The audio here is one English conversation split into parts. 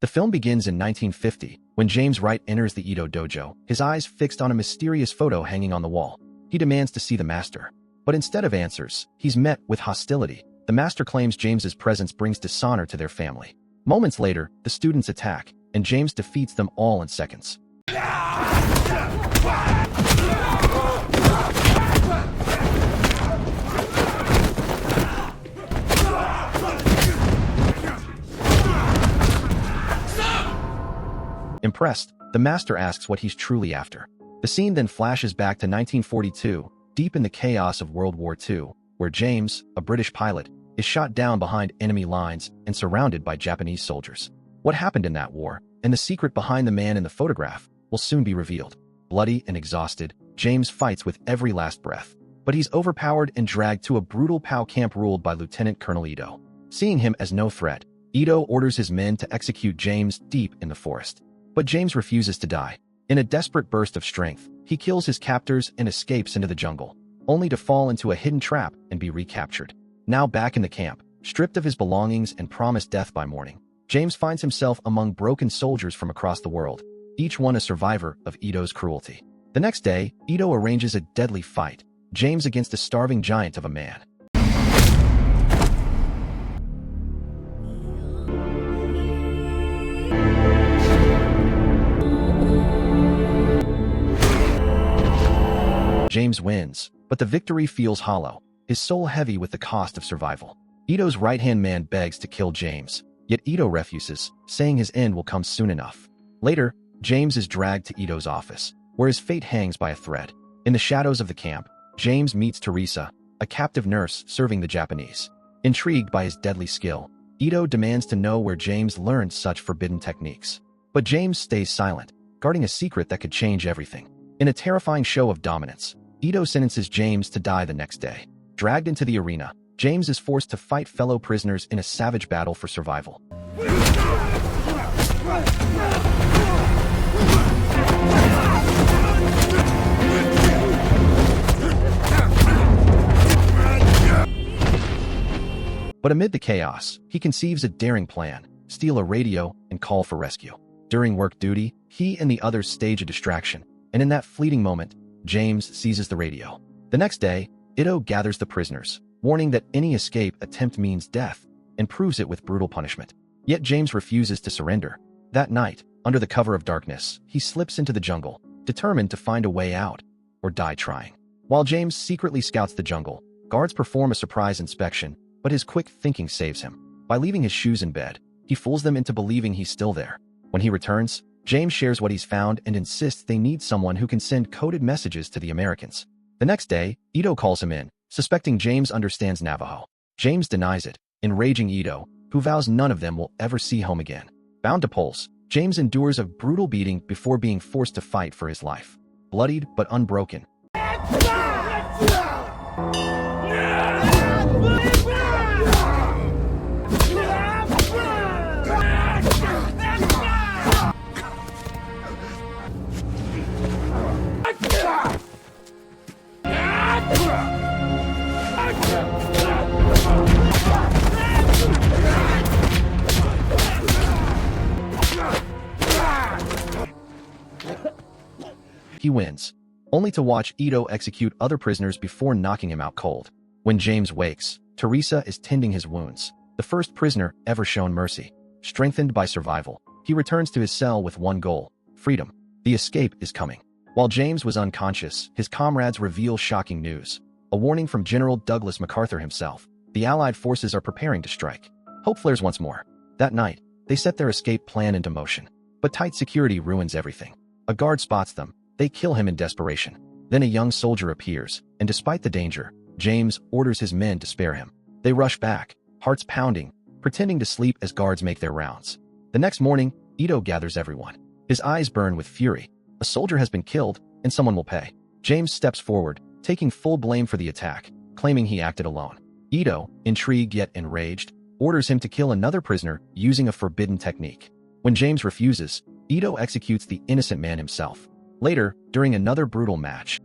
The film begins in 1950, when James Wright enters the Ito dojo, his eyes fixed on a mysterious photo hanging on the wall. He demands to see the master. But instead of answers, he's met with hostility. The master claims James's presence brings dishonor to their family. Moments later, the students attack, and James defeats them all in seconds. Impressed, the master asks what he's truly after. The scene then flashes back to 1942, deep in the chaos of World War II, where James, a British pilot, is shot down behind enemy lines and surrounded by Japanese soldiers. What happened in that war, and the secret behind the man in the photograph, will soon be revealed. Bloody and exhausted, James fights with every last breath. But he's overpowered and dragged to a brutal POW camp ruled by Lieutenant Colonel Ito. Seeing him as no threat, Ito orders his men to execute James deep in the forest. But James refuses to die. In a desperate burst of strength, he kills his captors and escapes into the jungle, only to fall into a hidden trap and be recaptured. Now back in the camp, stripped of his belongings and promised death by morning, James finds himself among broken soldiers from across the world, each one a survivor of Ito's cruelty. The next day, Ito arranges a deadly fight, James against a starving giant of a man. James wins, but the victory feels hollow, his soul heavy with the cost of survival. Ito's right-hand man begs to kill James, yet Ito refuses, saying his end will come soon enough. Later, James is dragged to Ito's office, where his fate hangs by a thread. In the shadows of the camp, James meets Teresa, a captive nurse serving the Japanese. Intrigued by his deadly skill, Ito demands to know where James learned such forbidden techniques. But James stays silent, guarding a secret that could change everything. In a terrifying show of dominance, Ito sentences James to die the next day. Dragged into the arena, James is forced to fight fellow prisoners in a savage battle for survival. But amid the chaos, he conceives a daring plan: steal a radio and call for rescue. During work duty, he and the others stage a distraction, and in that fleeting moment, James seizes the radio. The next day, Ito gathers the prisoners, warning that any escape attempt means death, and proves it with brutal punishment. Yet James refuses to surrender. That night, under the cover of darkness, he slips into the jungle, determined to find a way out, or die trying. While James secretly scouts the jungle, guards perform a surprise inspection, but his quick thinking saves him. By leaving his shoes in bed, he fools them into believing he's still there. When he returns, James shares what he's found and insists they need someone who can send coded messages to the Americans. The next day, Ito calls him in, suspecting James understands Navajo. James denies it, enraging Ito, who vows none of them will ever see home again. Bound to poles, James endures a brutal beating before being forced to fight for his life. Bloodied but unbroken, he wins, only to watch Ito execute other prisoners before knocking him out cold. When James wakes, Teresa is tending his wounds, the first prisoner ever shown mercy. Strengthened by survival, he returns to his cell with one goal: freedom. The escape is coming. While James was unconscious, his comrades reveal shocking news. A warning from General Douglas MacArthur himself. The Allied forces are preparing to strike. Hope flares once more. That night, they set their escape plan into motion. But tight security ruins everything. A guard spots them. They kill him in desperation. Then a young soldier appears, and despite the danger, James orders his men to spare him. They rush back, hearts pounding, pretending to sleep as guards make their rounds. The next morning, Ito gathers everyone. His eyes burn with fury. A soldier has been killed, and someone will pay. James steps forward, taking full blame for the attack, claiming he acted alone. Ito, intrigued yet enraged, orders him to kill another prisoner using a forbidden technique. When James refuses, Ito executes the innocent man himself. Later, during another brutal match,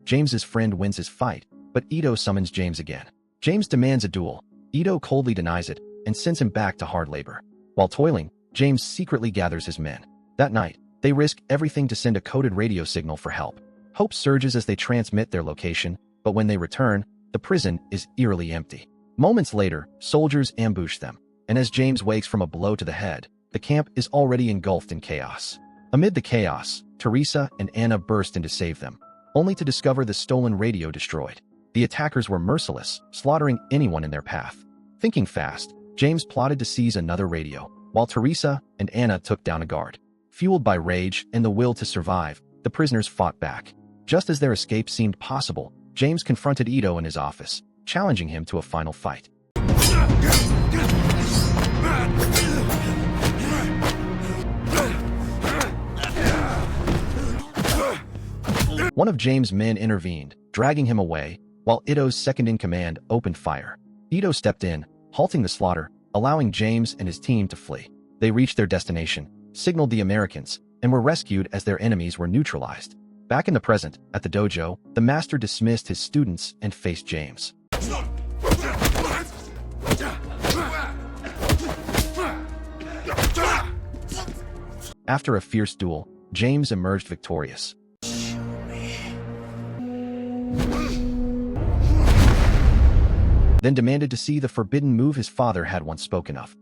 James's friend wins his fight, but Ito summons James again. James demands a duel. Ito coldly denies it and sends him back to hard labor. While toiling, James secretly gathers his men. That night, they risk everything to send a coded radio signal for help. Hope surges as they transmit their location, but when they return, the prison is eerily empty. Moments later, soldiers ambush them, and as James wakes from a blow to the head, the camp is already engulfed in chaos. Amid the chaos, Teresa and Anna burst in to save them, only to discover the stolen radio destroyed. The attackers were merciless, slaughtering anyone in their path. Thinking fast, James plotted to seize another radio, while Teresa and Anna took down a guard. Fueled by rage and the will to survive, the prisoners fought back. Just as their escape seemed possible, James confronted Ito in his office, challenging him to a final fight. One of James' men intervened, dragging him away, while Ito's second-in-command opened fire. Ito stepped in, halting the slaughter, allowing James and his team to flee. They reached their destination, signaled the Americans, and were rescued as their enemies were neutralized. Back in the present, at the dojo, the master dismissed his students and faced James. After a fierce duel, James emerged victorious. Then demanded to see the forbidden move his father had once spoken of.